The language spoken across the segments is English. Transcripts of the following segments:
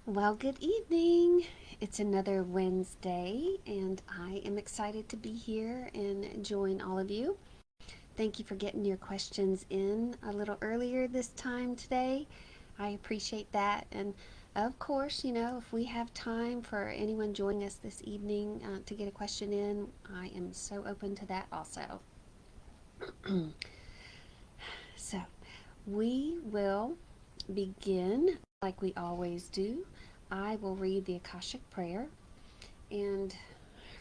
Well, good evening. It's another Wednesday, and I am excited to be here and join all of you. Thank you for getting your questions in a little earlier this time today. I appreciate that. And of course, if we have time for anyone joining us this evening to get a question in, I am so open to that also. So, we will begin like we always do. I will read the Akashic Prayer. And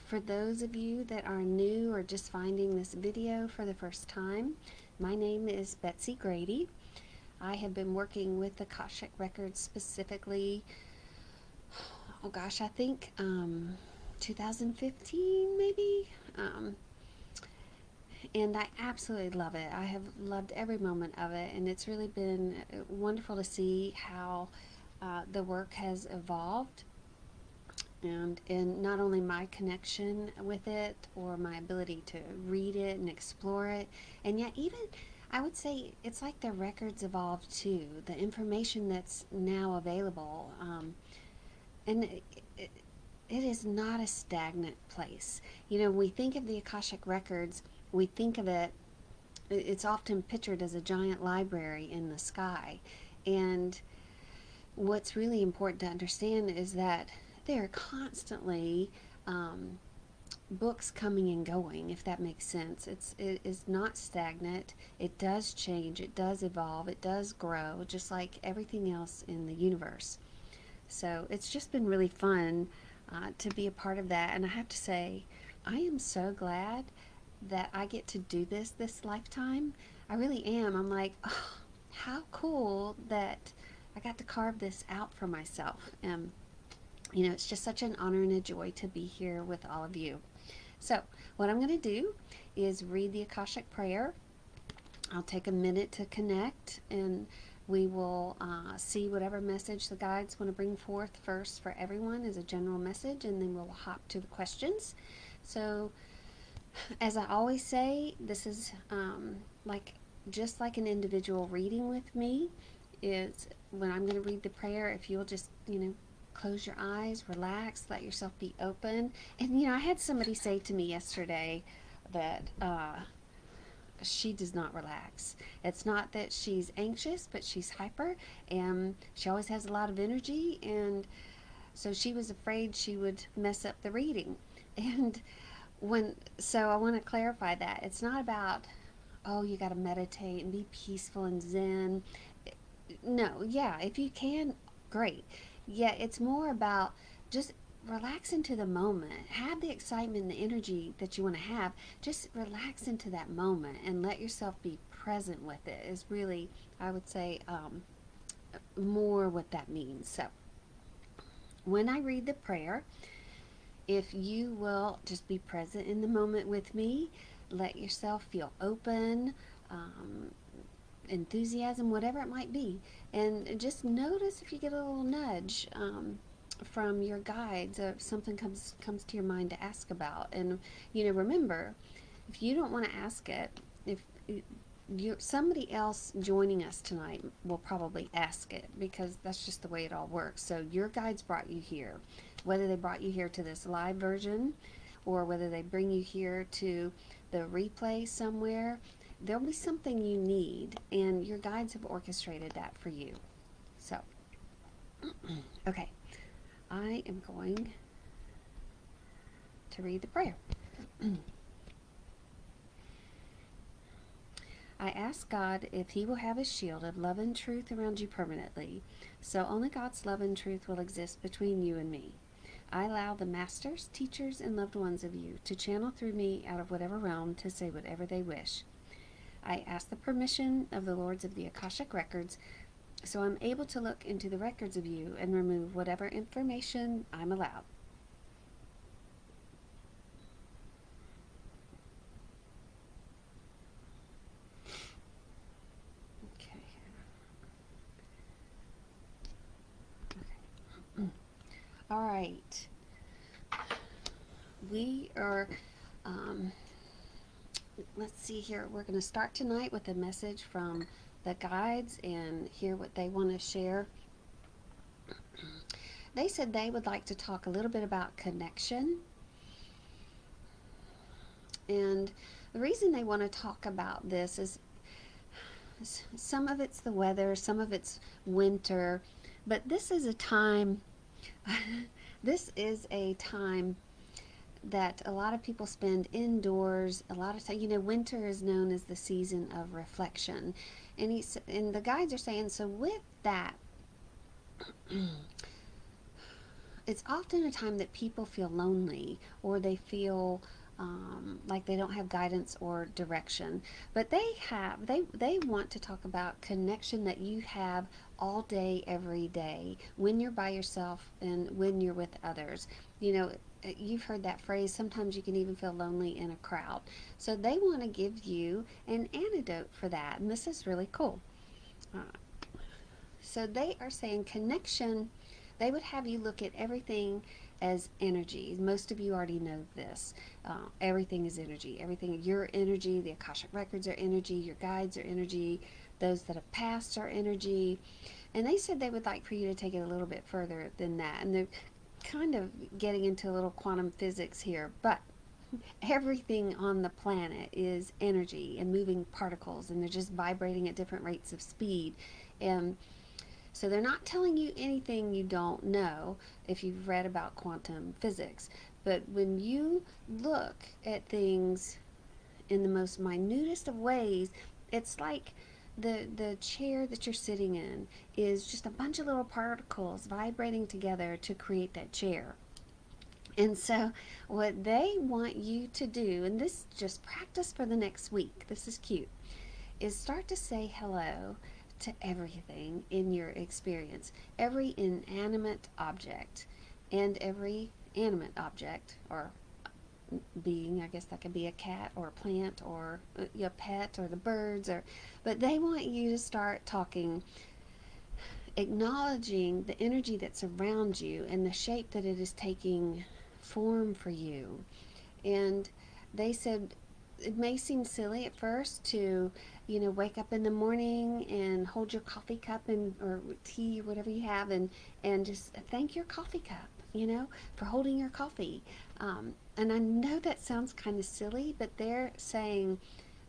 for those of you that are new or just finding this video for the first time, my name is Betsy Grady. I have been working with Akashic Records specifically, oh gosh, I think 2015 maybe. And I absolutely love it. I have loved every moment of it, and it's really been wonderful to see how the work has evolved and in not only my connection with it or my ability to read it and explore it, and yet even I would say it's like the records evolved too, the information that's now available, and it is not a stagnant place. We think of the Akashic Records, we think of it, it's often pictured as a giant library in the sky, and what's really important to understand is that there are constantly um, books coming and going, if that makes sense. It is not stagnant. It does change. It does evolve. It does grow, just like everything else in the universe. So it's just been really fun to be a part of that. And I have to say, I am so glad that I get to do this lifetime. I really am. I'm like, oh, how cool that I got to carve this out for myself. It's just such an honor and a joy to be here with all of you. So, what I'm going to do is read the Akashic Prayer. I'll take a minute to connect, and we will see whatever message the guides want to bring forth first for everyone as a general message, and then we'll hop to the questions. So, as I always say, this is like just like an individual reading with me. Is when I'm going to read the prayer, if you'll just, close your eyes, relax, let yourself be open. And, I had somebody say to me yesterday that she does not relax. It's not that she's anxious, but she's hyper, and she always has a lot of energy. And so she was afraid she would mess up the reading. And so I want to clarify that it's not about, oh, you got to meditate and be peaceful and zen. No, yeah, if you can, great. Yeah, it's more about just relax into the moment. Have the excitement and the energy that you want to have. Just relax into that moment and let yourself be present with it, is really, I would say, more what that means. So, when I read the prayer, if you will just be present in the moment with me, let yourself feel open, um, enthusiasm, whatever it might be. And just notice if you get a little nudge from your guides, or if something comes to your mind to ask about. And remember, if you don't want to ask it, if somebody else joining us tonight will probably ask it, because that's just the way it all works. So your guides brought you here, whether they brought you here to this live version or whether they bring you here to the replay somewhere, there'll be something you need, and your guides have orchestrated that for you. So, okay, I am going to read the prayer. I ask God if He will have His shield of love and truth around you permanently, so only God's love and truth will exist between you and me. I allow the masters, teachers, and loved ones of you to channel through me out of whatever realm to say whatever they wish. I ask the permission of the Lords of the Akashic Records, so I'm able to look into the records of you and remove whatever information I'm allowed. Okay. Okay. All right. We are, um, let's see here. We're going to start tonight with a message from the guides and hear what they want to share. they said they would like to talk a little bit about connection. And the reason they want to talk about this is some of it's the weather, some of it's winter, but this is a time, this is a time that a lot of people spend indoors a lot of time. Winter is known as the season of reflection, and the guides are saying, so with that, it's often a time that people feel lonely, or they feel like they don't have guidance or direction. But they want to talk about connection that you have all day, every day, when you're by yourself and when you're with others. You've heard that phrase, sometimes you can even feel lonely in a crowd. So they want to give you an antidote for that, and this is really cool. Uh, so they are saying connection, they would have you look at everything as energy. Most of you already know this. Everything is energy. Everything, your energy, the Akashic Records are energy, your guides are energy, those that have passed are energy. And they said they would like for you to take it a little bit further than that. And they're kind of getting into a little quantum physics here, but everything on the planet is energy and moving particles, and they're just vibrating at different rates of speed. And so they're not telling you anything you don't know if you've read about quantum physics. But when you look at things in the most minutest of ways, it's like the chair that you're sitting in is just a bunch of little particles vibrating together to create that chair. And so, what they want you to do, and this just practice for the next week, this is cute, is start to say hello to everything in your experience, every inanimate object and every animate object or being. I guess that could be a cat or a plant or a pet or the birds, but they want you to start talking, acknowledging the energy that's around you and the shape that it is taking form for you. And they said it may seem silly at first to, wake up in the morning and hold your coffee cup and or tea or whatever you have, and just thank your coffee cup, for holding your coffee. And I know that sounds kind of silly, but they're saying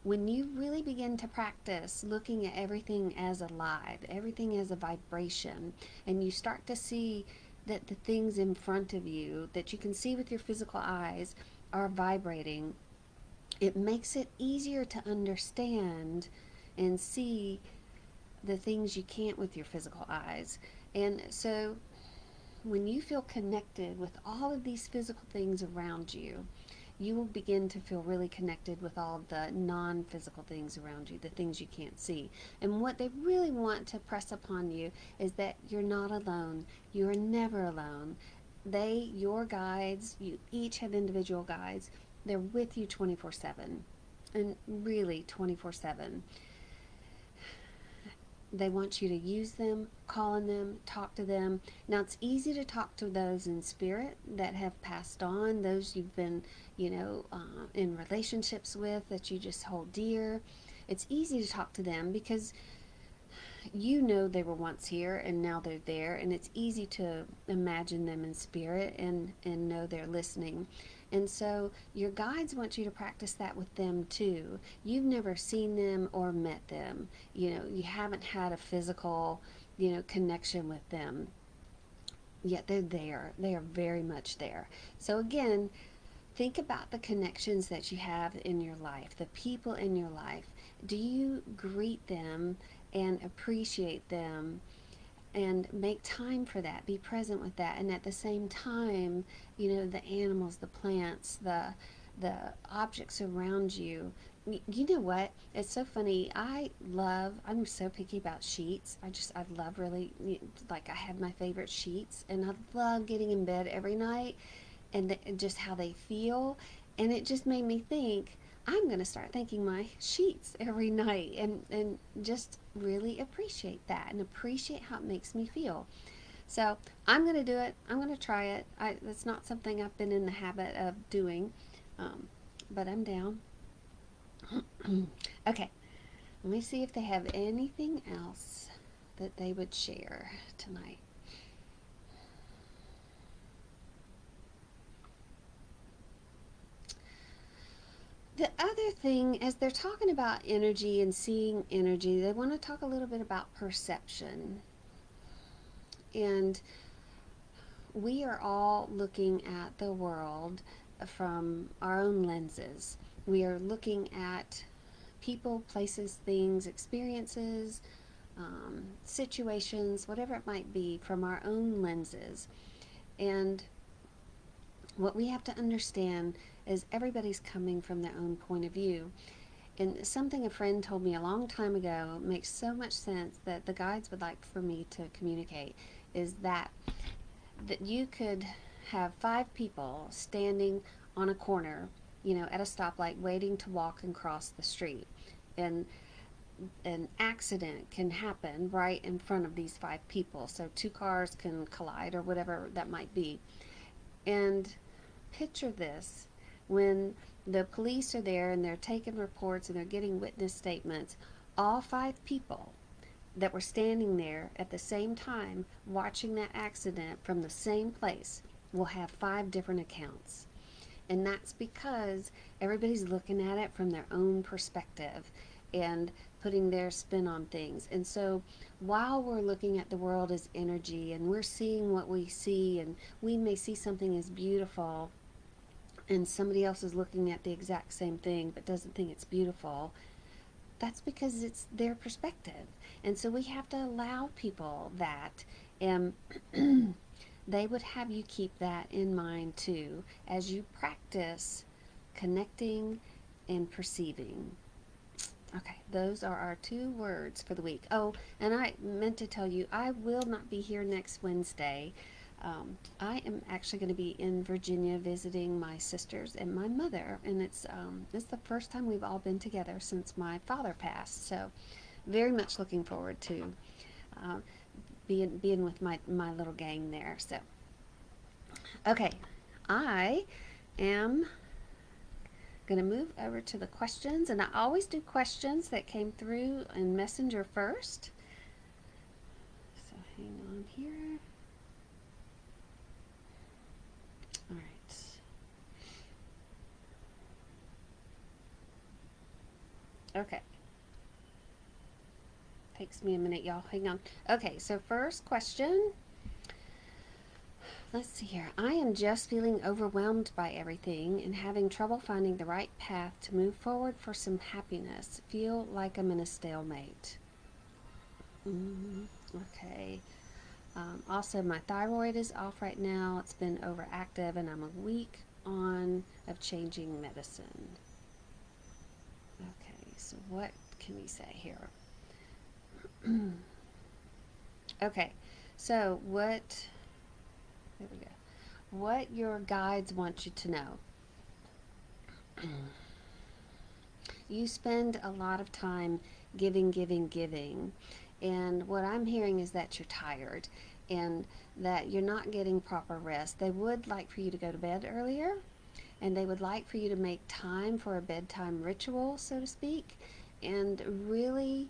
when you really begin to practice looking at everything as alive, everything as a vibration, and you start to see that the things in front of you that you can see with your physical eyes are vibrating, it makes it easier to understand and see the things you can't with your physical eyes. And so when you feel connected with all of these physical things around you, you will begin to feel really connected with all the non-physical things around you, the things you can't see. And what they really want to press upon you is that you're not alone. You are never alone. Your guides, you each have individual guides. They're with you 24/7, and really 24/7. They want you to use them, call on them, talk to them. Now, it's easy to talk to those in spirit that have passed on, those you've been, in relationships with that you just hold dear. It's easy to talk to them because they were once here and now they're there, and it's easy to imagine them in spirit and know they're listening. And so your guides want you to practice that with them too. You've never seen them or met them. You haven't had a physical, connection with them. Yet they're there. They are very much there. So again, think about the connections that you have in your life, the people in your life. Do you greet them and appreciate them and make time for that? Be present with that. And at the same time, the animals, the plants, the objects around you. You know what? It's so funny. I'm so picky about sheets. I love really, like, I have my favorite sheets, and I love getting in bed every night and just how they feel. And it just made me think, I'm going to start thanking my sheets every night and just really appreciate that and appreciate how it makes me feel. So I'm going to do it. I'm going to try it. It's not something I've been in the habit of doing, but I'm down. Okay, let me see if they have anything else that they would share tonight. The other thing, as they're talking about energy and seeing energy, they want to talk a little bit about perception. And we are all looking at the world from our own lenses. We are looking at people, places, things, experiences, situations, whatever it might be, from our own lenses. And what we have to understand is everybody's coming from their own point of view. And something a friend told me a long time ago makes so much sense that the guides would like for me to communicate is that you could have 5 people standing on a corner, at a stoplight waiting to walk and cross the street. And an accident can happen right in front of these 5 people. So 2 cars can collide or whatever that might be. And picture this when the police are there and they're taking reports and they're getting witness statements, all 5 people that were standing there at the same time watching that accident from the same place will have 5 different accounts. And that's because everybody's looking at it from their own perspective and putting their spin on things. And so while we're looking at the world as energy and we're seeing what we see, and we may see something as beautiful, and somebody else is looking at the exact same thing but doesn't think it's beautiful, that's because it's their perspective. And so we have to allow people that. And they would have you keep that in mind too as you practice connecting and perceiving. Okay, those are our 2 words for the week. Oh, and I meant to tell you, I will not be here next Wednesday. I am actually going to be in Virginia visiting my sisters and my mother, and it's the first time we've all been together since my father passed. So, very much looking forward to uh, being with my little gang there. So, okay, I am going to move over to the questions, and I always do questions that came through in Messenger first. So hang on here. All right. Okay. Takes me a minute, y'all. Hang on. Okay, so first question. Let's see here. I am just feeling overwhelmed by everything and having trouble finding the right path to move forward for some happiness. Feel like I'm in a stalemate. Okay. Also, my thyroid is off right now. It's been overactive, and I'm a week on of changing medicine. Okay, so what can we say here? Okay, so there we go. What your guides want you to know. You spend a lot of time giving, giving, giving. And what I'm hearing is that you're tired and that you're not getting proper rest. They would like for you to go to bed earlier, and they would like for you to make time for a bedtime ritual, so to speak, and really.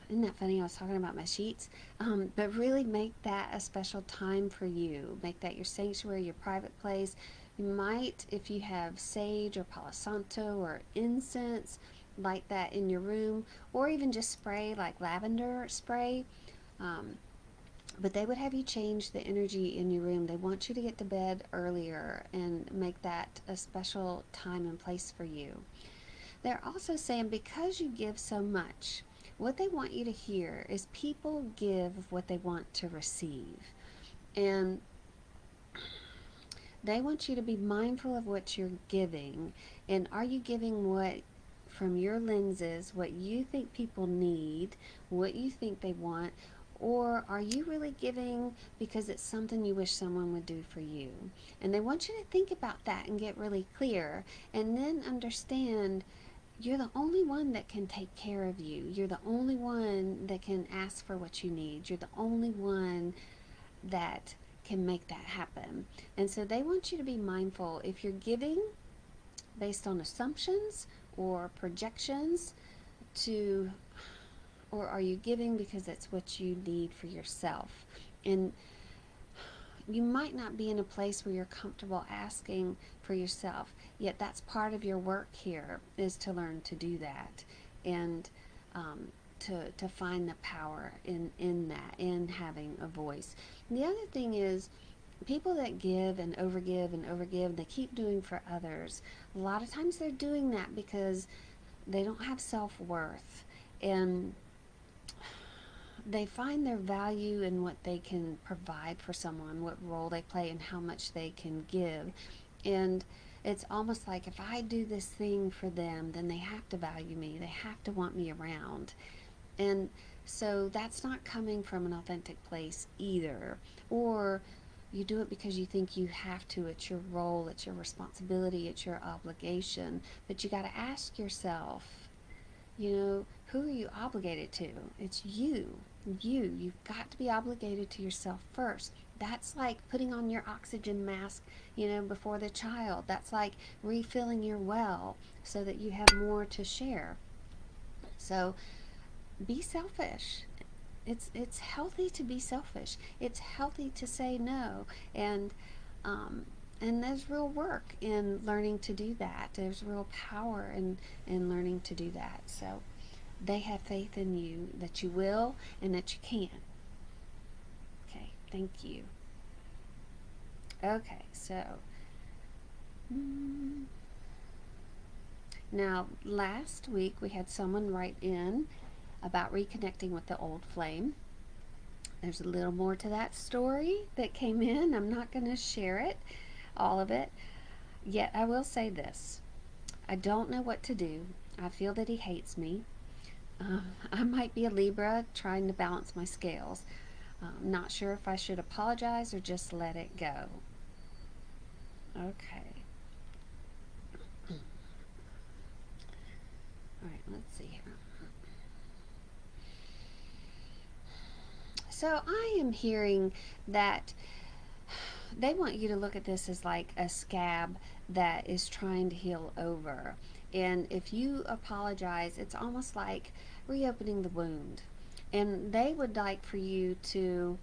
Isn't that funny? I was talking about my sheets. But really make that a special time for you. Make that your sanctuary, your private place. You might, if you have sage or Palo Santo or incense, light that in your room, or even just spray like lavender spray. Um, but they would have you change the energy in your room. They want you to get to bed earlier and make that a special time and place for you. They're also saying because you give so much, what they want you to hear is people give what they want to receive. And they want you to be mindful of what you're giving. And are you giving what, from your lenses, what you think people need, what you think they want? Or are you really giving because it's something you wish someone would do for you? And they want you to think about that and get really clear. And then understand you're the only one that can take care of you. You're the only one that can ask for what you need. You're the only one that can make that happen. And so they want you to be mindful if you're giving based on assumptions or projections to, or are you giving because it's what you need for yourself? And you might not be in a place where you're comfortable asking for yourself, yet that's part of your work here, is to learn to do that, and um, to find the power in that, in having a voice. And the other thing is, people that give and overgive, they keep doing for others. A lot of times they're doing that because they don't have self-worth, and they find their value in what they can provide for someone, what role they play, and how much they can give. And it's almost like, if I do this thing for them, then they have to value me, they have to want me around. And so that's not coming from an authentic place either. Or you do it because you think you have to. It's your role, it's your responsibility, it's your obligation. But you got to ask yourself, who are you obligated to? It's you. You've got to be obligated to yourself first. That's like putting on your oxygen mask, before the child. That's like refilling your well so that you have more to share. So be selfish. It's healthy to be selfish. It's healthy to say no, and um, and there's real work in learning to do that. There's real power in learning to do that. So they have faith in you that you will and that you can. Okay, thank you. Okay, so now last week we had someone write in about reconnecting with the old flame. There's a little more to that story that came in. I'm not going to share it, all of it. Yet I will say this. I don't know what to do. I feel that he hates me. I might be a Libra trying to balance my scales. I'm not sure if I should apologize or just let it go. Okay. All right, let's see here. So I am hearing that they want you to look at this as like a scab that is trying to heal over. And if you apologize, it's almost like reopening the wound. And they would like for you to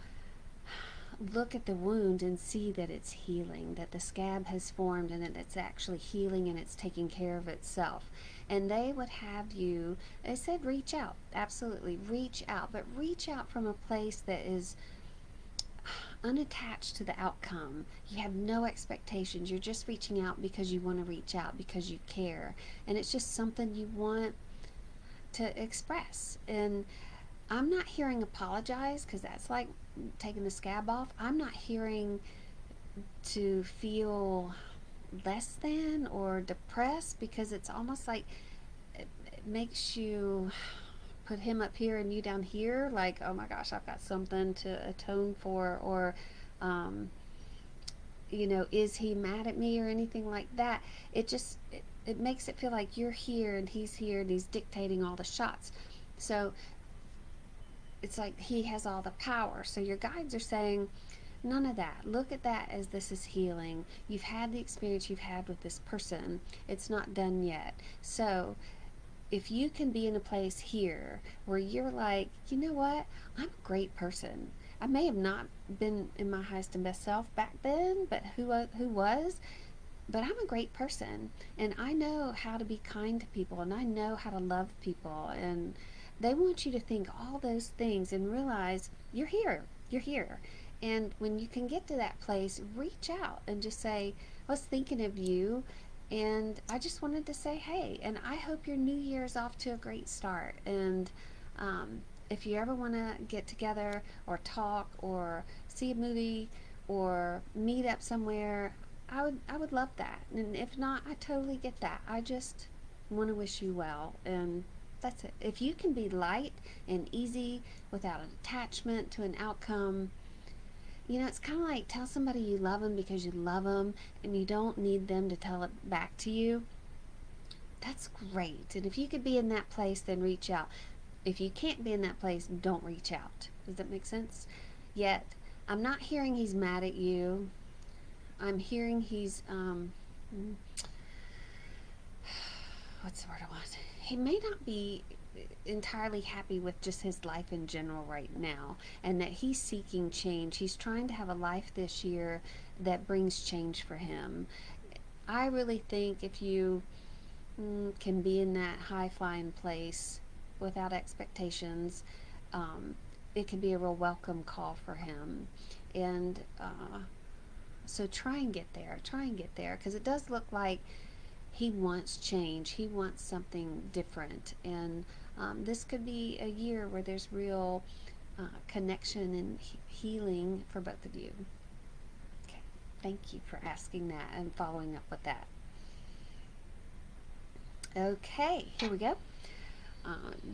look at the wound and see that it's healing, that the scab has formed and that it's actually healing and it's taking care of itself. And they would have you, they said, reach out. Absolutely, reach out. But reach out from a place that is unattached to the outcome. You have no expectations. You're just reaching out because you want to reach out, because you care. And it's just something you want to express. And I'm not hearing apologize, because that's like taking the scab off. I'm not hearing to feel less than or depressed, because it's almost like it makes you put him up here and you down here, like, oh my gosh, I've got something to atone for, or is he mad at me or anything like that. It makes it feel like you're here and he's dictating all the shots. So it's like he has all the power. So your guides are saying, none of that. Look at that as this is healing. You've had the experience you've had with this person. It's not done yet. So if you can be in a place here where you're like, you know what, I'm a great person. I may have not been in my highest and best self back then, but who was? But I'm a great person, and I know how to be kind to people, and I know how to love people, and they want you to think all those things and realize you're here. You're here. And when you can get to that place, reach out and just say, I was thinking of you, and I just wanted to say hey, and I hope your new year is off to a great start. And if you ever want to get together or talk or see a movie or meet up somewhere, I would love that. And if not, I totally get that. I just want to wish you well, and that's it. If you can be light and easy without an attachment to an outcome, it's kind of like, tell somebody you love them because you love them and you don't need them to tell it back to you. That's great. And if you could be in that place, then reach out. If you can't be in that place, don't reach out. Does that make sense? Yet, I'm not hearing he's mad at you. I'm hearing he's, what's the word I want? He may not be entirely happy with just his life in general right now, and that he's seeking change. He's trying to have a life this year that brings change for him. I really think if you can be in that high flying place without expectations, um, it can be a real welcome call for him. And so try and get there. Try and get there, because it does look like he wants change. He wants something different. And this could be a year where there's real connection and healing for both of you. Okay. Thank you for asking that and following up with that. Okay, here we go.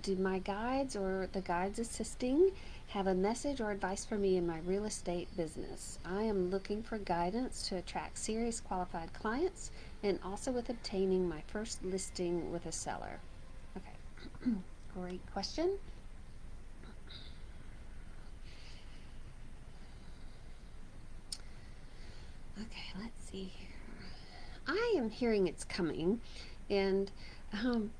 Do my guides or the guides assisting have a message or advice for me in my real estate business? I am looking for guidance to attract serious qualified clients and also with obtaining my first listing with a seller. Okay, great question. Okay, let's see here. I am hearing it's coming, and um,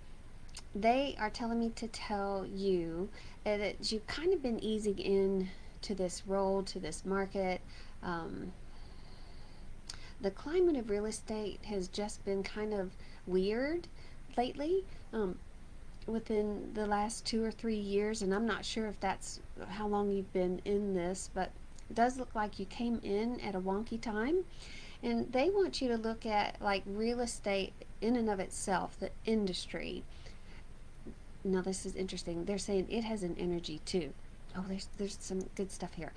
they are telling me to tell you that you've kind of been easing in to this role, to this market. Um, the climate of real estate has just been kind of weird lately, within the last 2 or 3 years, and I'm not sure if that's how long you've been in this, but it does look like you came in at a wonky time. And they want you to look at like real estate in and of itself, the industry. Now this is interesting. They're saying it has an energy too. Oh, there's some good stuff here.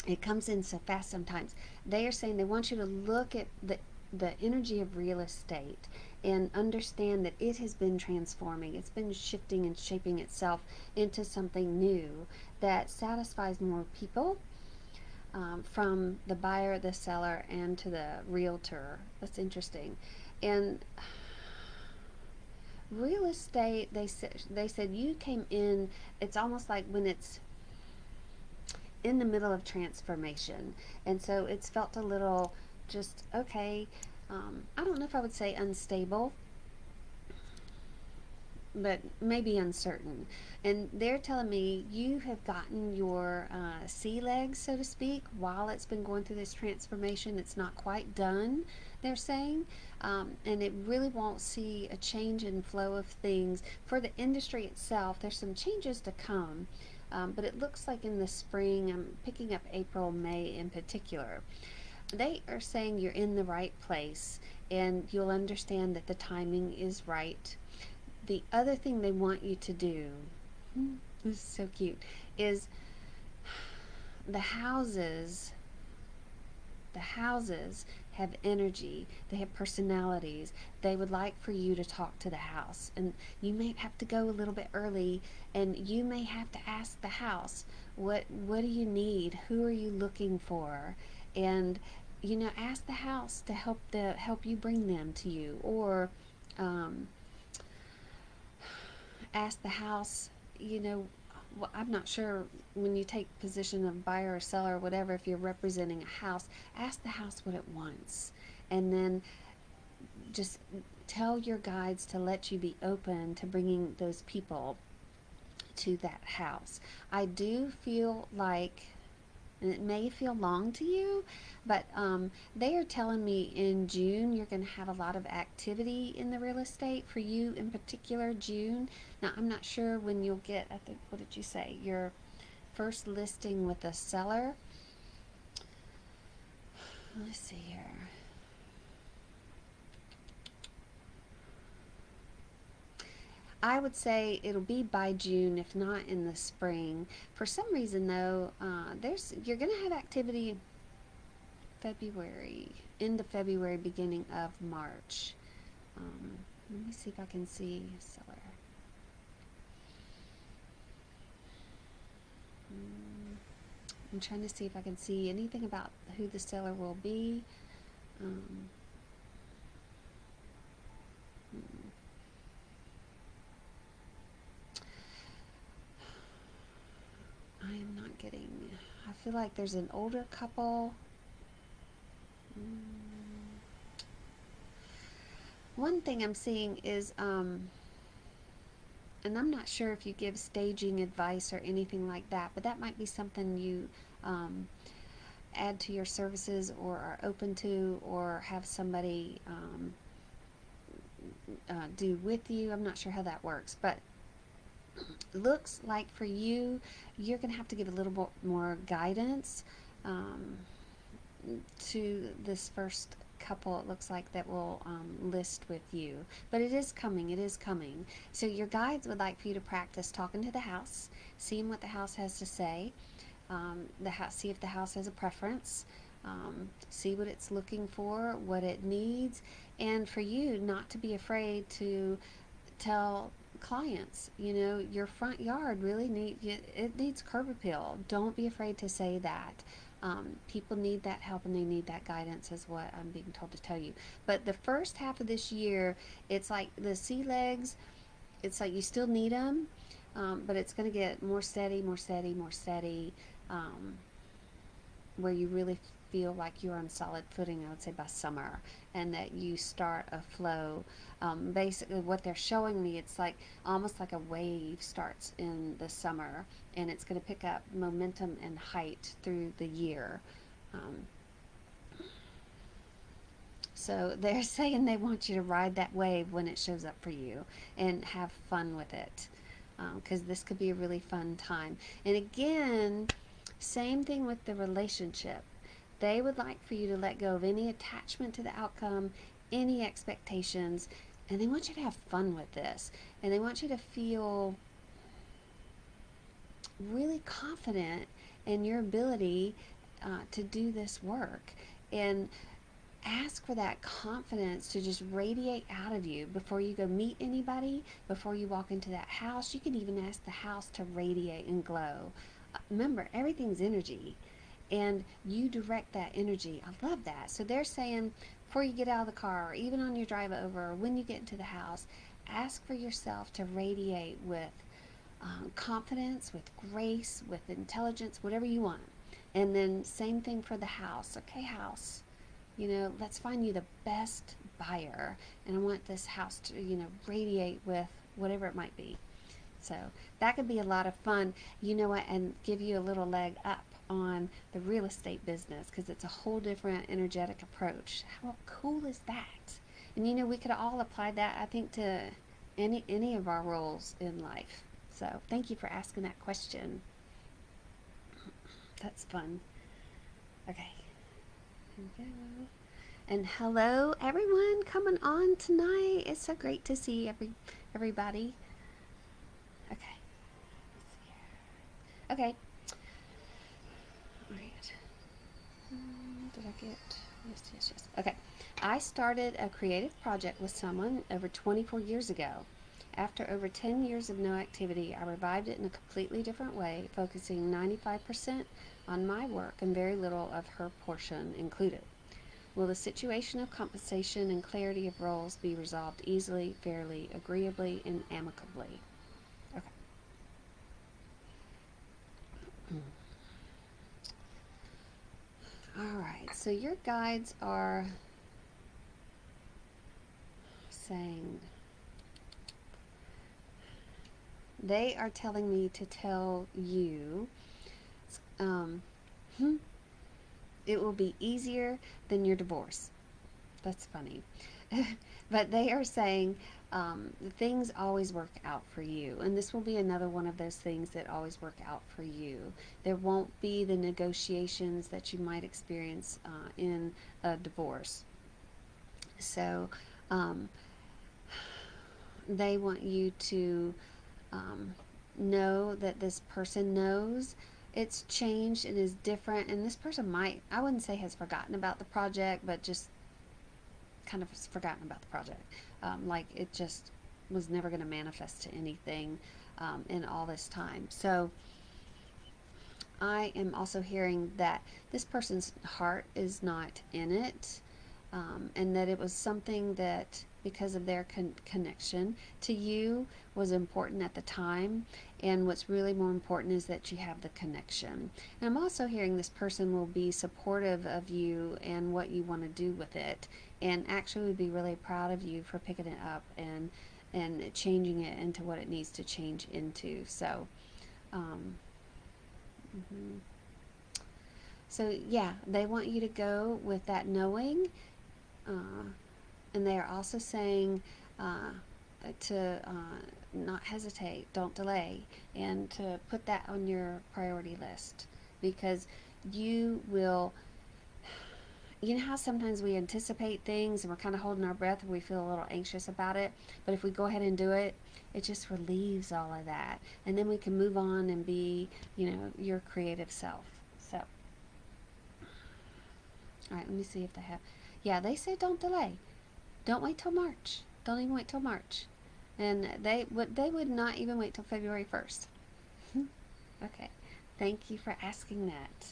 It comes in so fast sometimes. They are saying they want you to look at the energy of real estate and understand that it has been transforming. It's been shifting and shaping itself into something new that satisfies more people, from the buyer, the seller, and to the realtor. That's interesting. And real estate, they said you came in. It's almost like when it's in the middle of transformation, and so it's felt a little just okay. I don't know if I would say unstable, but maybe uncertain. And they're telling me you have gotten your sea legs, so to speak, while it's been going through this transformation. It's not quite done, they're saying. And it really won't see a change in flow of things. For the industry itself, there's some changes to come. But it looks like in the spring, I'm picking up April, May in particular. They are saying you're in the right place and you'll understand that the timing is right. The other thing they want you to do, this is so cute, is the houses the houses have energy, they have personalities. They would like for you to talk to the house, and you may have to go a little bit early, and you may have to ask the house, what do you need, who are you looking for, and ask the house to help you bring them to you, or um, ask the house, well, I'm not sure, when you take position of buyer or seller or whatever, if you're representing a house, ask the house what it wants, and then just tell your guides to let you be open to bringing those people to that house. I do feel like, and it may feel long to you, but they are telling me in June you're going to have a lot of activity in the real estate. For you in particular, June. Now, I'm not sure when you'll get, I think, what did you say, your first listing with a seller. Let's see here. I would say it'll be by June, if not in the spring. For some reason, though, you're going to have activity February, end of February, beginning of March. Let me see if I can see seller. I'm trying to see if I can see anything about who the seller will be. Um, I am not getting. I feel like there's an older couple. One thing I'm seeing is and I'm not sure if you give staging advice or anything like that, but that might be something you um, add to your services or are open to, or have somebody do with you. I'm not sure how that works, but looks like for you, you're going to have to give a little bit more guidance um, to this first couple. It looks like that will list with you, but it is coming. It is coming. So your guides would like for you to practice talking to the house, seeing what the house has to say. The house, see if the house has a preference. See what it's looking for, what it needs, and for you not to be afraid to tell clients, your front yard really it needs curb appeal. Don't be afraid to say that. People need that help and they need that guidance, is what I'm being told to tell you. But the first half of this year, it's like the sea legs. It's like you still need them, but it's going to get more steady, more steady, more steady, um, where you really feel like you're on solid footing, I would say, by summer, and that you start a flow. Basically, what they're showing me, it's like almost like a wave starts in the summer, and it's going to pick up momentum and height through the year. Um, so they're saying they want you to ride that wave when it shows up for you and have fun with it, because this could be a really fun time. And again, same thing with the relationship. They would like for you to let go of any attachment to the outcome, any expectations, and they want you to have fun with this. And they want you to feel really confident in your ability to do this work. And ask for that confidence to just radiate out of you before you go meet anybody, before you walk into that house. You can even ask the house to radiate and glow. Remember, everything's energy, and you direct that energy. I love that. So they're saying, before you get out of the car, or even on your drive over, or when you get into the house, ask for yourself to radiate with confidence, with grace, with intelligence, whatever you want. And then same thing for the house. Okay, house, let's find you the best buyer, and I want this house to, radiate with whatever it might be. So that could be a lot of fun, and give you a little leg up on the real estate business, because it's a whole different energetic approach. How cool is that? And we could all apply that, I think, to any of our roles in life. So thank you for asking that question. That's fun. Okay. Here we go. And hello, everyone coming on tonight. It's so great to see everybody. Okay. Okay. All right. Did I get? Yes. Okay. I started a creative project with someone over 24 years ago. After over 10 years of no activity, I revived it in a completely different way, focusing 95% on my work and very little of her portion included. Will the situation of compensation and clarity of roles be resolved easily, fairly, agreeably, and amicably? Okay. All right, so your guides are saying, they are telling me to tell you it will be easier than your divorce. That's funny. But they are saying things always work out for you. And this will be another one of those things that always work out for you. There won't be the negotiations that you might experience in a divorce. So they want you to know that this person knows it's changed and is different, and this person might, I wouldn't say has forgotten about the project, but just kind of forgotten about the project. Like it just was never going to manifest to anything in all this time. So I am also hearing that this person's heart is not in it, and that it was something that, because of their connection to you, was important at the time. And what's really more important is that you have the connection. And I'm also hearing this person will be supportive of you and what you want to do with it, and actually would be really proud of you for picking it up and and changing it into what it needs to change into. So, um, mhm. So yeah, they want you to go with that knowing, uh, and they are also saying uh, to not hesitate, don't delay, and to put that on your priority list, because you will. You know how sometimes we anticipate things and we're kind of holding our breath and we feel a little anxious about it, but if we go ahead and do it, it just relieves all of that, and then we can move on and be, your creative self. So, all right, let me see if they have. Yeah, they say don't delay. Don't wait till March. Don't even wait till March. And they would not even wait till February 1st. Okay. Thank you for asking that.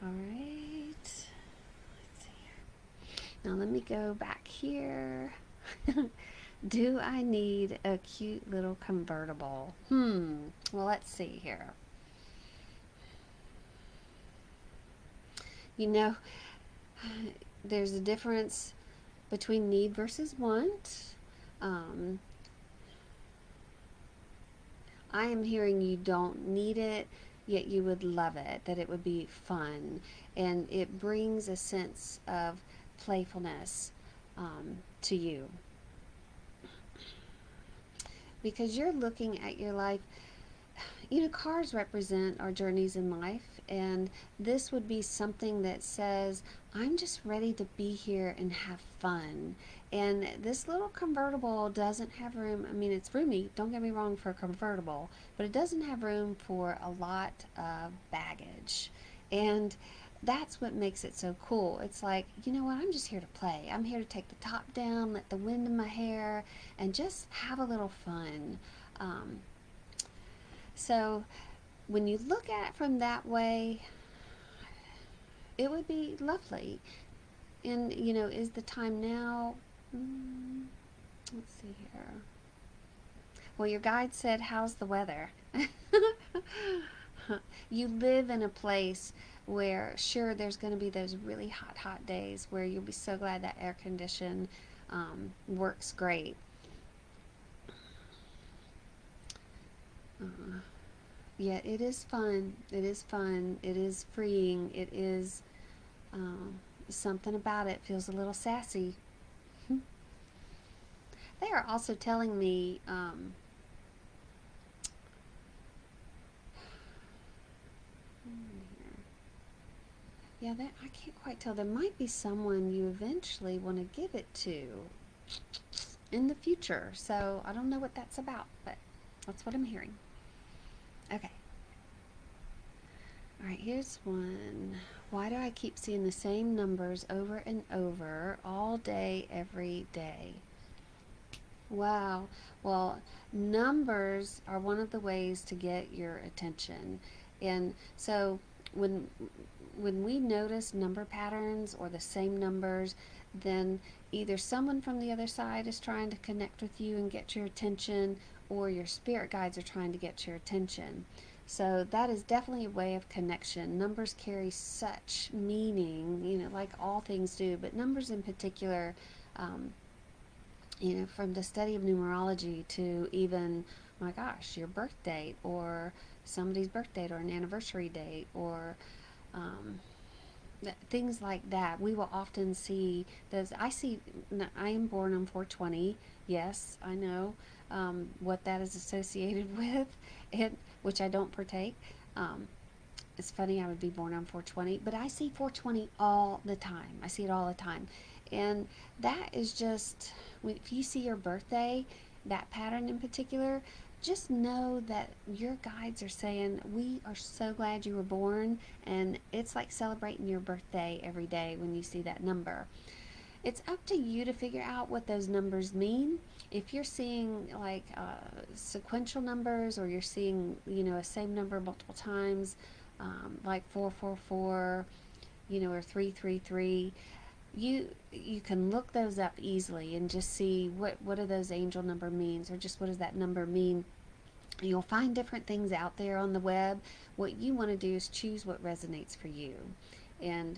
All right. Let's see here. Now let me go back here. Do I need a cute little convertible? Well, let's see here. You know, there's a difference between need versus want. Um, I am hearing you don't need it, yet you would love it, that it would be fun. And it brings a sense of playfulness to you, because you're looking at your life. Cars represent our journeys in life, and this would be something that says, I'm just ready to be here and have fun. And this little convertible doesn't have room. I mean, it's roomy, don't get me wrong, for a convertible, but it doesn't have room for a lot of baggage. And that's what makes it so cool. It's like, you know what, I'm just here to play. I'm here to take the top down, let the wind in my hair, and just have a little fun. Um, so when you look at it from that way, it would be lovely. And, is the time now? Mm, let's see here. Well, your guide said, how's the weather? You live in a place where, sure, there's going to be those really hot, hot days where you'll be so glad that air condition works great. Uh, yeah, it is fun. It is fun. It is freeing. It is something about it feels a little sassy. They are also telling me, yeah, that I can't quite tell. There might be someone you eventually want to give it to in the future. So I don't know what that's about, but that's what I'm hearing. Okay. All right, here's one. Why do I keep seeing the same numbers over and over all day, every day? Wow. Well, numbers are one of the ways to get your attention. And so when when we notice number patterns or the same numbers, then either someone from the other side is trying to connect with you and get your attention, or your spirit guides are trying to get your attention. So that is definitely a way of connection. Numbers carry such meaning, like all things do, but numbers in particular, um, from the study of numerology to even, my gosh, your birth date or somebody's birth date or an anniversary date or um, things like that. We will often see those. I am born on 420. Yes, I know what that is associated with, and which I don't partake. Um, it's funny, I would be born on 420, but I see 420 all the time. I see it all the time. And that is just, if you see your birthday, that pattern in particular, just know that your guides are saying, we are so glad you were born. And it's like celebrating your birthday every day when you see that number. It's up to you to figure out what those numbers mean. If you're seeing like sequential numbers, or you're seeing, a same number multiple times, like 444, or 333, you can look those up easily and just see what do those angel number means, or just what does that number mean. You'll find different things out there on the web. What you want to do is choose what resonates for you. And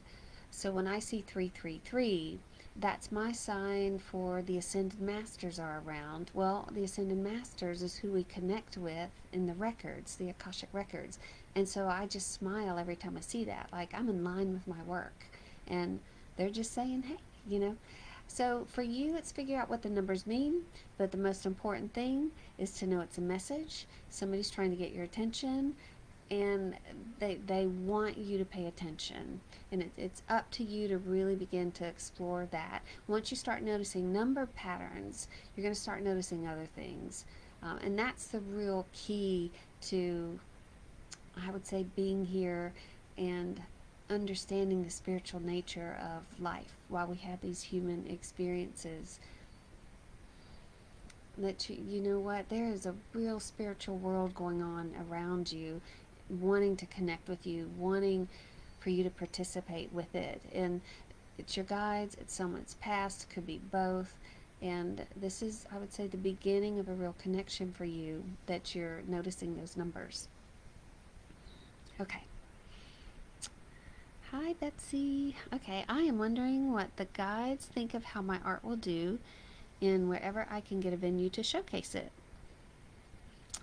so when I see 333, that's my sign for the Ascended Masters are around. Well, the Ascended Masters is who we connect with in the records, the Akashic Records. And so I just smile every time I see that. Like I'm in line with my work. And they're just saying, hey, you know. So for you, it's figure out what the numbers mean. But the most important thing is to know it's a message. Somebody's trying to get your attention, and they want you to pay attention, and it's up to you to really begin to explore that. Once you start noticing number patterns, you're going to start noticing other things, and that's the real key to, I would say, being here and understanding the spiritual nature of life while we have these human experiences. That you know what, there is a real spiritual world going on around you, wanting to connect with you, wanting for you to participate with it. And it's your guides, it's someone's past, could be both. And this is, I would say, the beginning of a real connection for you, that you're noticing those numbers. Okay. Hi, Betsy. Okay, I am wondering what the guides think of how my art will do in wherever I can get a venue to showcase it.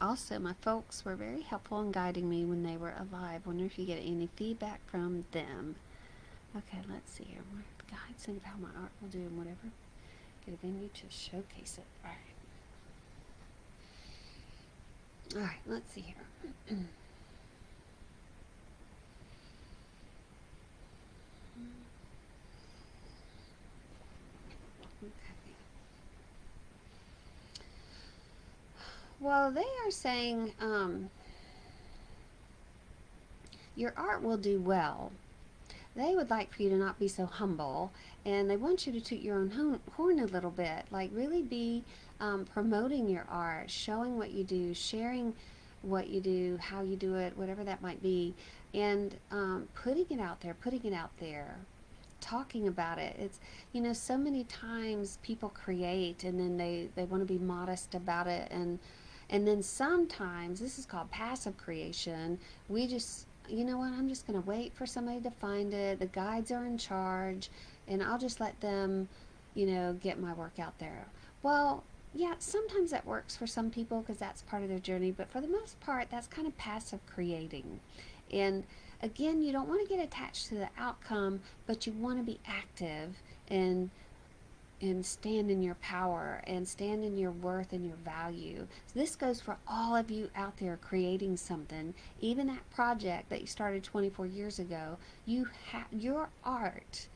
Also, my folks were very helpful in guiding me when they were alive. Wonder if you get any feedback from them. Okay, let's see here. What the guides think of how my art will do and whatever. Get a venue to showcase it. All right. All right, let's see here. Okay. Well, they are saying your art will do well. They would like for you to not be so humble, and they want you to toot your own horn a little bit. Like really be promoting your art, showing what you do, sharing what you do, how you do it, whatever that might be, and putting it out there, talking about it. It's, you know, so many times people create and then they want to be modest about it, and then sometimes, this is called passive creation, we just, you know what, I'm just going to wait for somebody to find it. The guides are in charge, and I'll just let them, you know, get my work out there. Well, yeah, sometimes that works for some people because that's part of their journey, but for the most part, that's kind of passive creating. And again, you don't want to get attached to the outcome, but you want to be active and stand in your power and stand in your worth and your value. So this goes for all of you out there creating something. Even that project that you started 24 years ago, you have your art,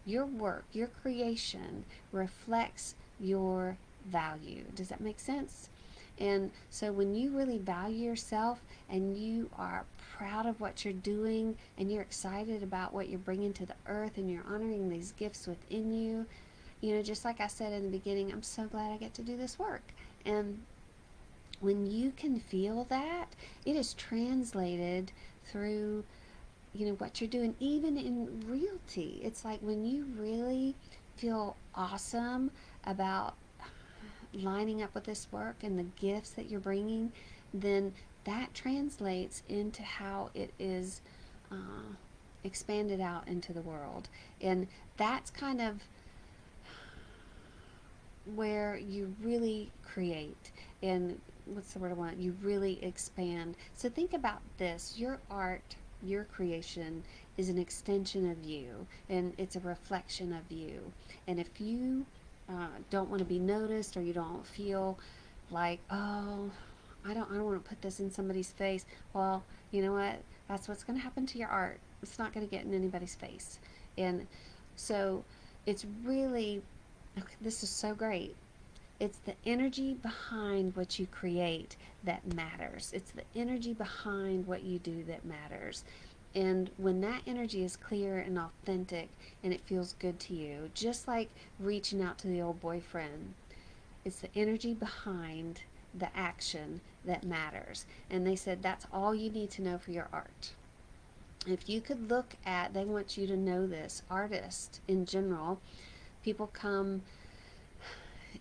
your work, your creation reflects your value. Does that make sense? And so when you really value yourself and you are proud of what you're doing and you're excited about what you're bringing to the earth and you're honoring these gifts within you, you know, just like I said in the beginning, I'm so glad I get to do this work. And when you can feel that, it is translated through, you know, what you're doing, even in realty. It's like when you really feel awesome about lining up with this work and the gifts that you're bringing, then that translates into how it is expanded out into the world. And that's kind of where you really create, and what's the word I want? You really expand. So think about this, your art, your creation is an extension of you, and it's a reflection of you. And if you don't want to be noticed, or you don't feel like, oh, I don't want to put this in somebody's face, well, you know what, that's what's going to happen to your art. It's not going to get in anybody's face. And so it's really, okay, this is so great. It's the energy behind what you create that matters. It's the energy behind what you do that matters. And when that energy is clear and authentic and it feels good to you, just like reaching out to the old boyfriend, it's the energy behind the action that matters. And they said that's all you need to know for your art. If you could look at, they want you to know this, artists in general, people come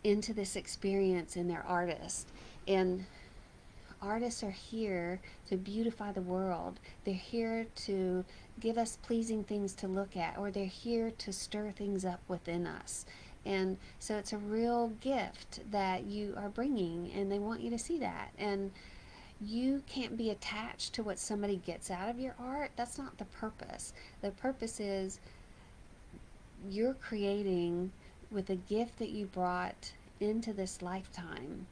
into this experience and they're artists, and artists are here to beautify the world. They're here to give us pleasing things to look at, or they're here to stir things up within us. And so it's a real gift that you are bringing, and they want you to see that. And you can't be attached to what somebody gets out of your art. That's not the purpose. The purpose is you're creating with a gift that you brought into this lifetime,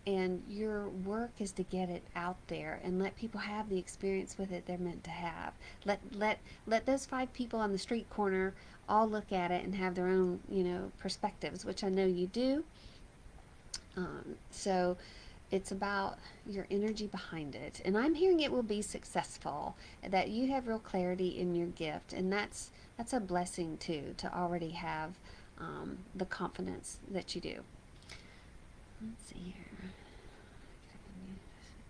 and your work is to get it out there and let people have the experience with it they're meant to have. Let those 5 people on the street corner all look at it and have their own, perspectives, which I know you do. So it's about your energy behind it, and I'm hearing it will be successful, that you have real clarity in your gift, and that's a blessing too, to already have the confidence that you do. Let's see here.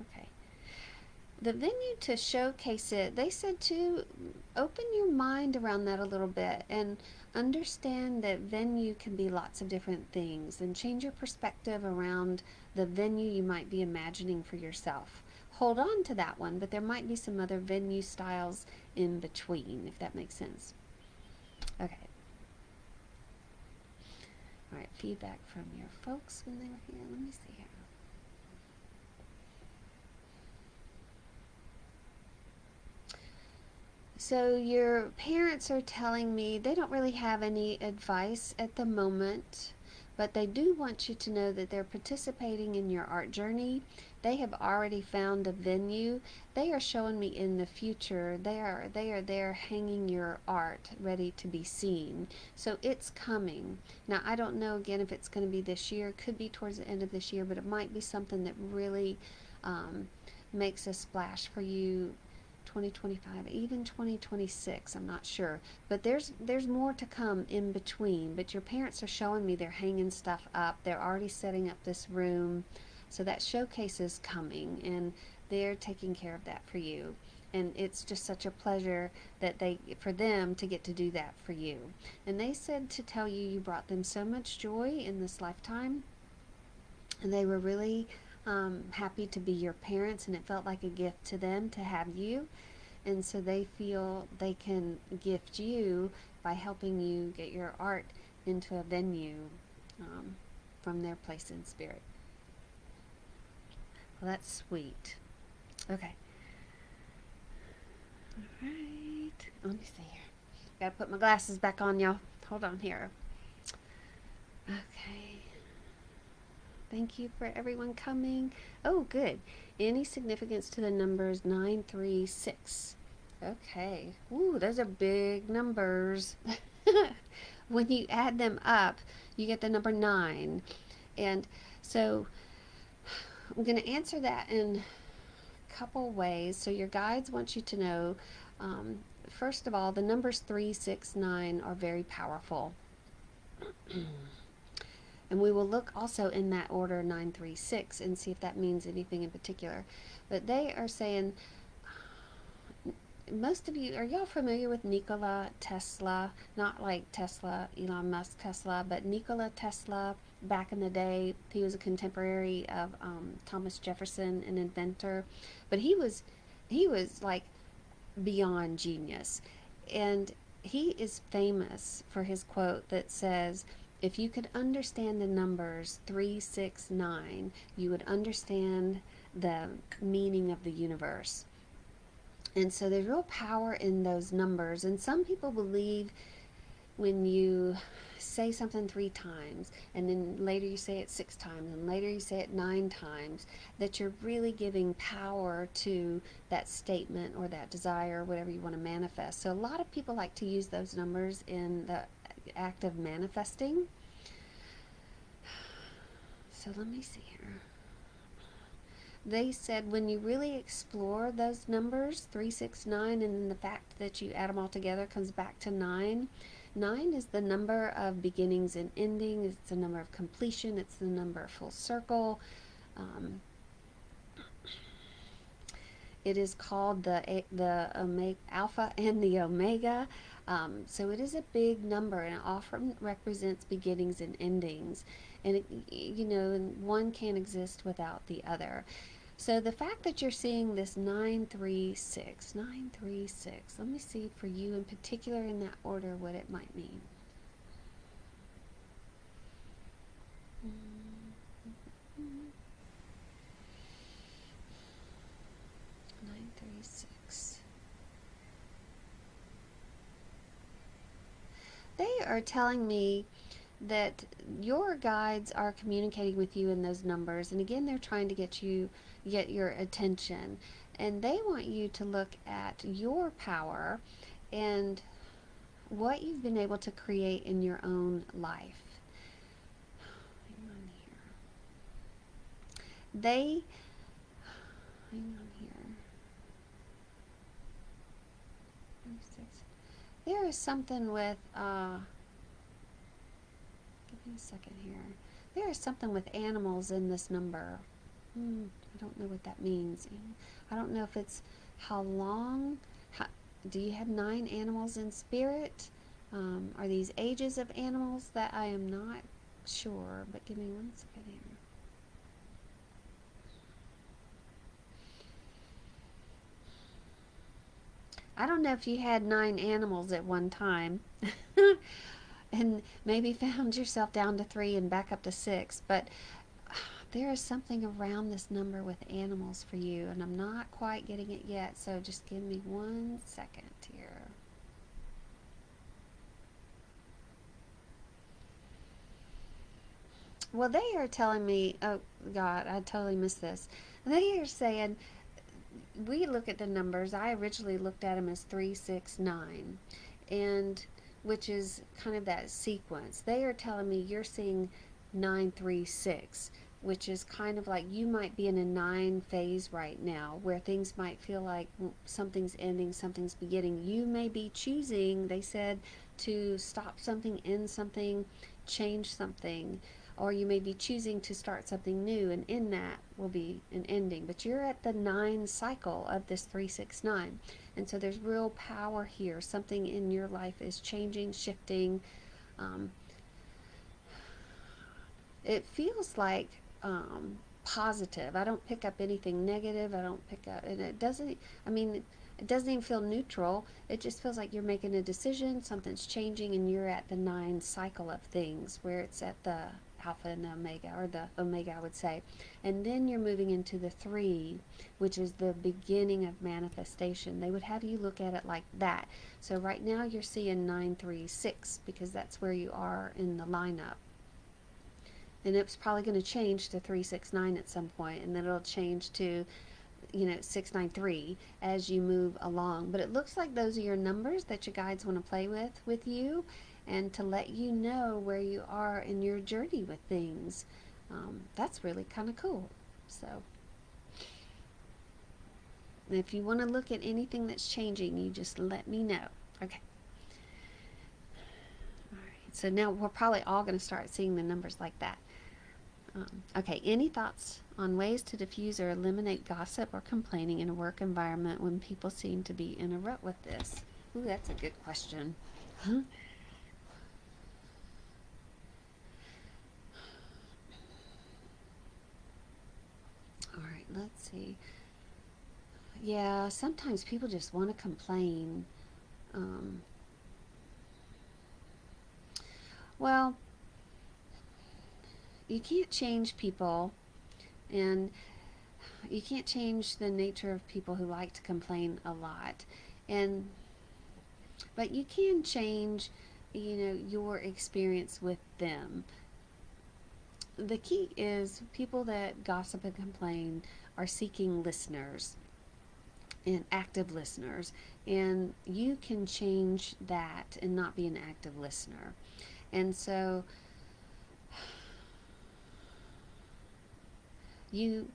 Okay. The venue to showcase it, they said to open your mind around that a little bit and understand that venue can be lots of different things, and change your perspective around the venue you might be imagining for yourself. Hold on to that one, but there might be some other venue styles in between, if that makes sense. Okay. All right, feedback from your folks when they were here. Let me see here. So your parents are telling me they don't really have any advice at the moment, but they do want you to know that they're participating in your art journey. They have already found a venue. They are showing me in the future. They are there hanging your art ready to be seen. So it's coming. Now I don't know again if it's going to be this year. It could be towards the end of this year, but it might be something that really makes a splash for you. 2025, even 2026, I'm not sure, but there's more to come in between. But your parents are showing me they're hanging stuff up. They're already setting up this room, so that showcase is coming, and they're taking care of that for you. And it's just such a pleasure that for them to get to do that for you. And they said to tell you you brought them so much joy in this lifetime, and they were really happy to be your parents, and it felt like a gift to them to have you. And so they feel they can gift you by helping you get your art into a venue from their place in spirit. Well, that's sweet. Okay. All right. Let me see here. Gotta put my glasses back on, y'all. Hold on here. Okay. Thank you for everyone coming. Oh, good. Any significance to the numbers 936? Okay. Ooh, those are big numbers. When you add them up, you get the number 9. And so I'm going to answer that in a couple ways. So your guides want you to know, first of all, the numbers 3, 6, 9 are very powerful. And we will look also in that order 936 and see if that means anything in particular. But they are saying, most of you, are y'all familiar with Nikola Tesla? Not like Tesla, Elon Musk Tesla, but Nikola Tesla. Back in the day, he was a contemporary of Thomas Jefferson, an inventor. But he was like beyond genius. And he is famous for his quote that says, if you could understand the numbers 3, 6, 9, you would understand the meaning of the universe. And so there's real power in those numbers. And some people believe when you say something 3 times, and then later you say it 6 times, and later you say it 9 times, that you're really giving power to that statement or that desire, or whatever you want to manifest. So a lot of people like to use those numbers in the act of manifesting. So let me see here. They said when you really explore those numbers 3, 6, 9, and then the fact that you add them all together comes back to 9. 9 is the number of beginnings and endings. It's the number of completion. It's the number of full circle. It is called the Alpha and the Omega. So it is a big number, and it often represents beginnings and endings. And one can't exist without the other. So the fact that you're seeing this 936, 936, let me see for you in particular in that order what it might mean. Mm-hmm. 936. They are telling me that your guides are communicating with you in those numbers, and again they're trying to get your attention, and they want you to look at your power and what you've been able to create in your own life. Hang on here. They hang on here. There is something with give me a second here. There is something with animals in this number. I don't know what that means. I don't know if it's how long. Do you have 9 animals in spirit? Are these ages of animals that I am not sure? But give me one second here. I don't know if you had 9 animals at one time. And maybe found yourself down to 3 and back up to 6, but there is something around this number with animals for you, and I'm not quite getting it yet, so just give me one second here. Well, they are telling me, oh God, I totally missed this. They are saying, we look at the numbers, I originally looked at them as 369, and which is kind of that sequence. They are telling me you're seeing 936, which is kind of like you might be in a 9 phase right now where things might feel like something's ending, something's beginning. You may be choosing, they said, to stop something, end something, change something, or you may be choosing to start something new, and in that will be an ending. But you're at the 9 cycle of this 369, and so there's real power here. Something in your life is changing, shifting. um, it feels like positive. I don't pick up anything negative. I don't pick up, and it doesn't, I mean, it doesn't even feel neutral. It just feels like you're making a decision, something's changing, and you're at the 9 cycle of things where it's at the alpha and the omega, or the omega, I would say. And then you're moving into the 3, which is the beginning of manifestation. They would have you look at it like that. So right now you're seeing 936 because that's where you are in the lineup. And it's probably going to change to 369 at some point, and then it'll change to 693 as you move along. But it looks like those are your numbers that your guides want to play with you, and to let you know where you are in your journey with things. That's really kind of cool. So if you want to look at anything that's changing, you just let me know. Okay. All right. So now we're probably all going to start seeing the numbers like that. Okay, any thoughts on ways to diffuse or eliminate gossip or complaining in a work environment when people seem to be in a rut with this? Ooh, that's a good question. Huh? All right, let's see. Yeah, sometimes people just want to complain. Um, well, you can't change people, and you can't change the nature of people who like to complain a lot. And but you can change, your experience with them. The key is people that gossip and complain are seeking listeners and active listeners, and you can change that and not be an active listener. And so you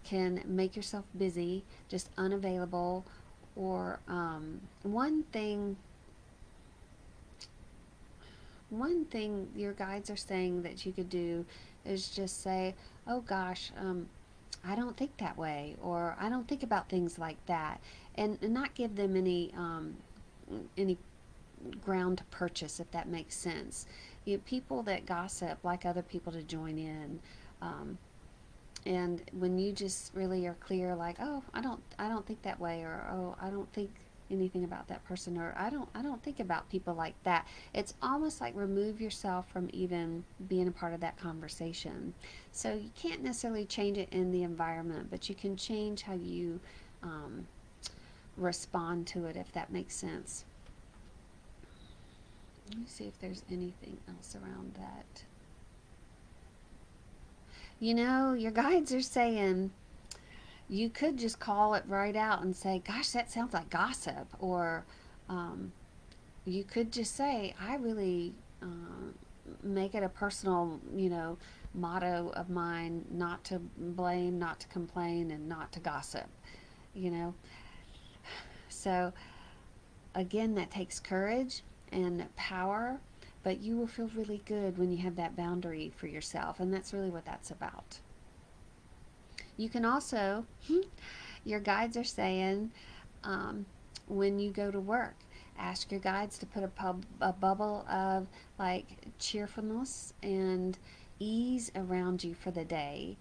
can make yourself busy, just unavailable, or one thing your guides are saying that you could do is just say, oh gosh, I don't think that way, or I don't think about things like that, and not give them any ground to purchase, if that makes sense. People that gossip like other people to join in, um, And when you just really are clear, like, oh, I don't think that way, or oh, I don't think anything about that person, or I don't think about people like that. It's almost like remove yourself from even being a part of that conversation. So you can't necessarily change it in the environment, but you can change how you um, respond to it, if that makes sense. Let me see if there's anything else around that. Your guides are saying you could just call it right out and say, gosh, that sounds like gossip. Or um, you could just say, I really make it a personal, motto of mine not to blame, not to complain, and not to gossip, you know. So, again, that takes courage and power, but you will feel really good when you have that boundary for yourself, and that's really what that's about. You can also, your guides are saying, um, when you go to work, ask your guides to put a bubble of like cheerfulness and ease around you for the day,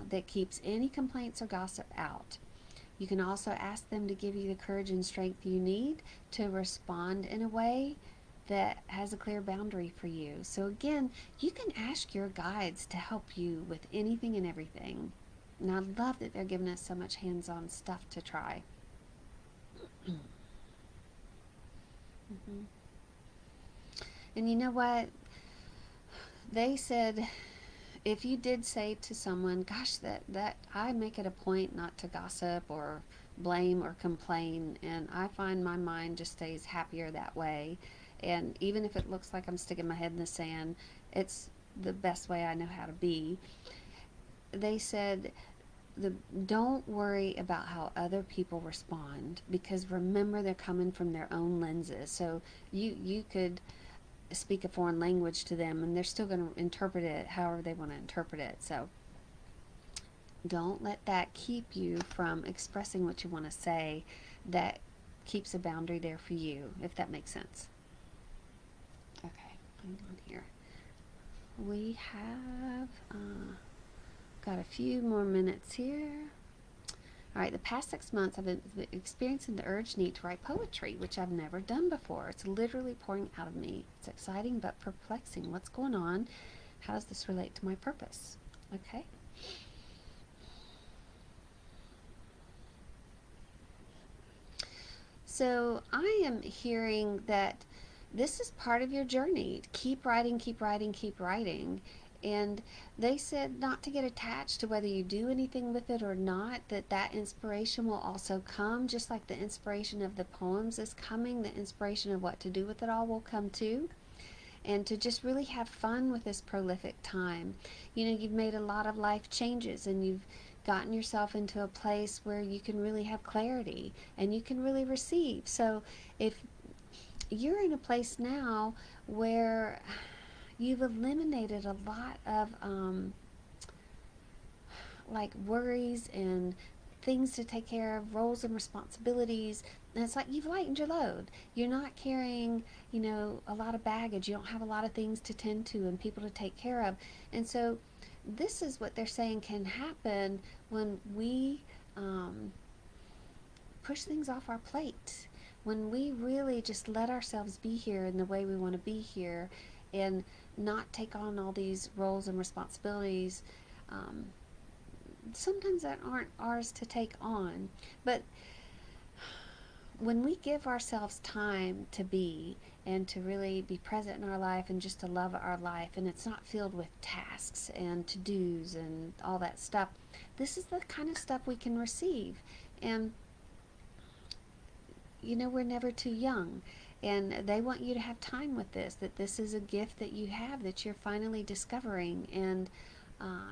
that keeps any complaints or gossip out. You can also ask them to give you the courage and strength you need to respond in a way that has a clear boundary for you. So, again, you can ask your guides to help you with anything and everything. And I love that they're giving us so much hands on stuff to try. Hmm. And you know what? They said if you did say to someone, gosh, that I make it a point not to gossip or blame or complain, and I find my mind just stays happier that way. And even if it looks like I'm sticking my head in the sand, it's the best way I know how to be. They said, the don't worry about how other people respond, because remember, they're coming from their own lenses. So you could speak a foreign language to them and they're still going to interpret it however they want to interpret it. So don't let that keep you from expressing what you want to say. That keeps a boundary there for you, if that makes sense. Okay, hang on here. We have got a few more minutes here. All right, the past 6 months I've been experiencing the urge need to write poetry, which I've never done before. It's literally pouring out of me. It's exciting but perplexing. What's going on? How does this relate to my purpose? Okay. So I am hearing that this is part of your journey. Keep writing, keep writing, keep writing. And they said not to get attached to whether you do anything with it or not, that inspiration will also come, just like the inspiration of the poems is coming. The inspiration of what to do with it all will come too. And to just really have fun with this prolific time. You've made a lot of life changes, and you've gotten yourself into a place where you can really have clarity and you can really receive. So if you're in a place now where you've eliminated a lot of like worries and things to take care of, roles and responsibilities. And it's like you've lightened your load. You're not carrying, a lot of baggage. You don't have a lot of things to tend to and people to take care of. And so this is what they're saying can happen when we push things off our plate. When we really just let ourselves be here in the way we want to be here and not take on all these roles and responsibilities, um, sometimes that aren't ours to take on. But when we give ourselves time to be and to really be present in our life and just to love our life, and it's not filled with tasks and to-dos and all that stuff, this is the kind of stuff we can receive. And we're never too young, and they want you to have time with this, that this is a gift that you have that you're finally discovering. And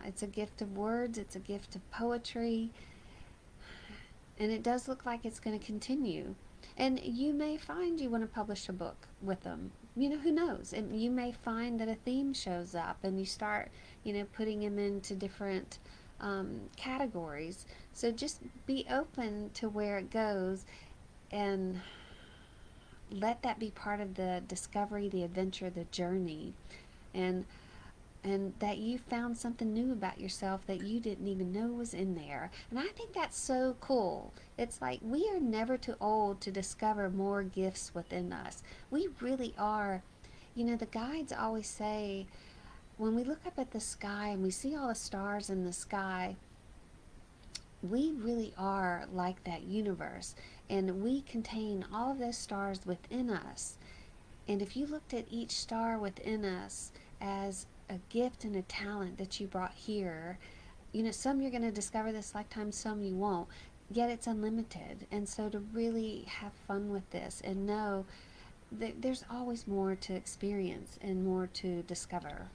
it's a gift of words, it's a gift of poetry, and it does look like it's going to continue. And you may find you want to publish a book with them. Who knows? And you may find that a theme shows up and you start, putting them into different categories. So just be open to where it goes and let that be part of the discovery, the adventure, the journey. And and that you found something new about yourself that you didn't even know was in there. And I think that's so cool. It's like we are never too old to discover more gifts within us. We really are. You know, the guides always say when we look up at the sky and we see all the stars in the sky, we really are like that universe, and we contain all of those stars within us. And if you looked at each star within us as a gift and a talent that you brought here, you know, some you're going to discover this lifetime, some you won't. Yet it's unlimited. And so to really have fun with this and know that there's always more to experience and more to discover.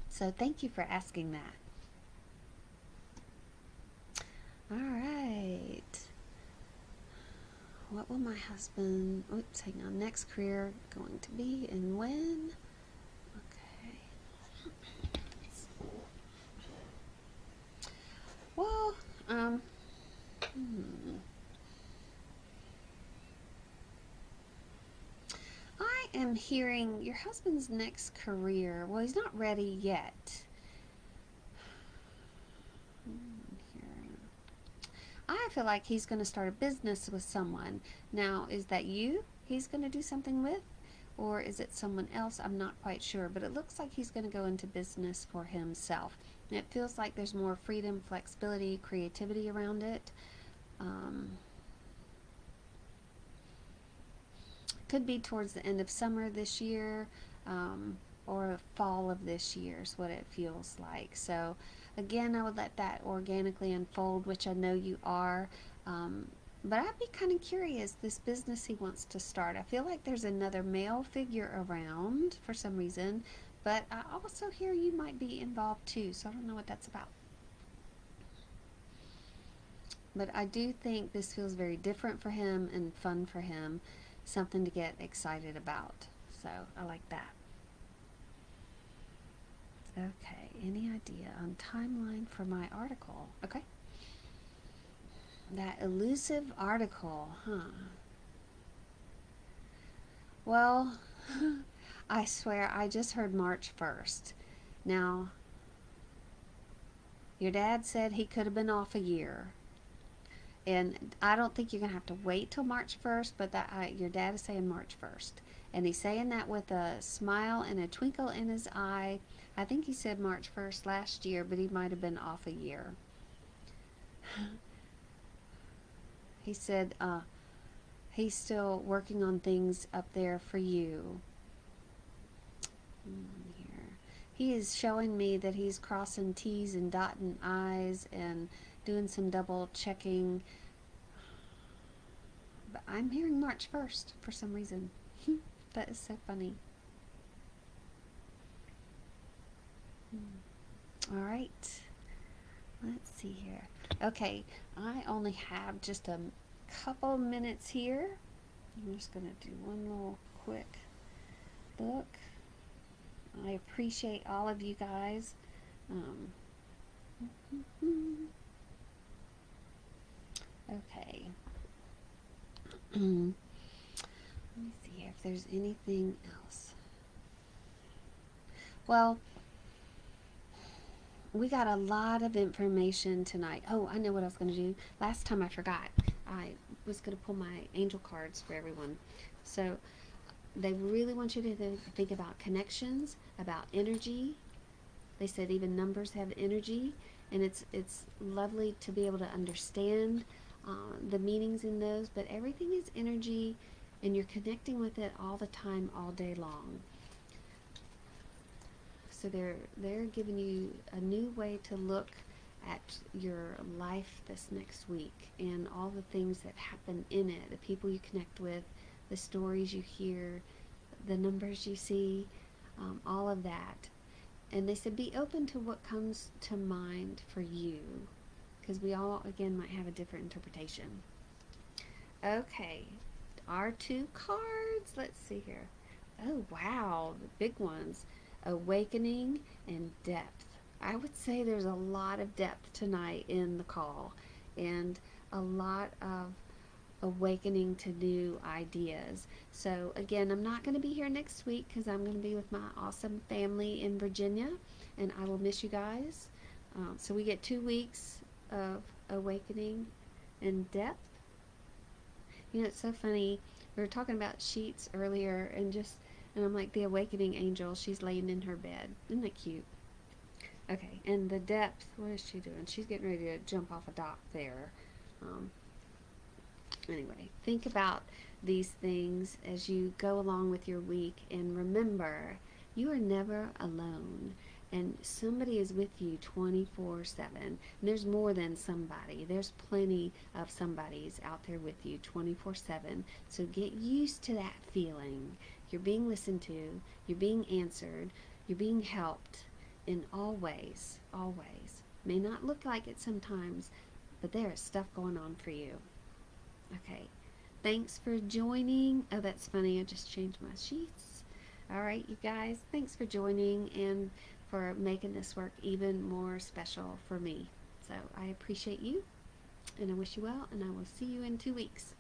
So thank you for asking that. All right. What will my husband, oops, hang on, next career going to be and when? Okay. Well, I am hearing your husband's next career. Well, he's not ready yet. I feel like he's going to start a business with someone. Now, is that you he's going to do something with? Or is it someone else? I'm not quite sure. But it looks like he's going to go into business for himself. And it feels like there's more freedom, flexibility, creativity around it. Could be towards the end of summer this year, or fall of this year is what it feels like. So again, I would let that organically unfold, which I know you are. But I'd be kind of curious, this business he wants to start. I feel like there's another male figure around for some reason, but I also hear you might be involved too, so I don't know what that's about. But I do think this feels very different for him and fun for him, something to get excited about. So I like that. Okay, any idea on timeline for my article? Okay. That elusive article, huh? Well, I swear I just heard March 1st. Now, your dad said he could have been off a year. And I don't think you're going to have to wait till March 1st, but your dad is saying March 1st. And he's saying that with a smile and a twinkle in his eye. I think he said March 1st last year, but he might have been off a year. He said he's still working on things up there for you. Here. He is showing me that he's crossing T's and dotting I's and doing some double checking. But I'm hearing March 1st for some reason. That is so funny. All right. Let's see here. Okay, I only have just a couple minutes here. I'm just going to do one little quick look. I appreciate all of you guys. Okay. Let me see if there's anything else. Well, we got a lot of information tonight. Oh, I know what I was going to do. Last time I forgot. I was going to pull my angel cards for everyone. So they really want you to think about connections, about energy. They said even numbers have energy, and it's lovely to be able to understand the meanings in those. But everything is energy, and you're connecting with it all the time, all day long. So they're giving you a new way to look at your life this next week and all the things that happen in it, the people you connect with, the stories you hear, the numbers you see, all of that. And they said be open to what comes to mind for you, because we all, again, might have a different interpretation. Okay, our two cards. Let's see here. Oh, wow, the big ones. Awakening and depth. I would say there's a lot of depth tonight in the call, and a lot of awakening to new ideas. So, again, I'm not going to be here next week because I'm going to be with my awesome family in Virginia, and I will miss you guys. So, we get 2 weeks of awakening and depth. You know, it's so funny. We were talking about sheets earlier, and I'm like, the awakening angel, she's laying in her bed. Isn't that cute? Okay, and the depth, what is she doing? She's getting ready to jump off a dock there. Um, anyway, think about these things as you go along with your week, and remember, you are never alone. And somebody is with you 24/7. And there's more than somebody. There's plenty of somebodies out there with you 24/7. So get used to that feeling. You're being listened to, you're being answered, you're being helped in all ways. Always. May not look like it sometimes, but there is stuff going on for you. Okay. Thanks for joining. Oh, that's funny. I just changed my sheets. All right, you guys. Thanks for joining and for making this work even more special for me. So I appreciate you, and I wish you well, and I will see you in 2 weeks.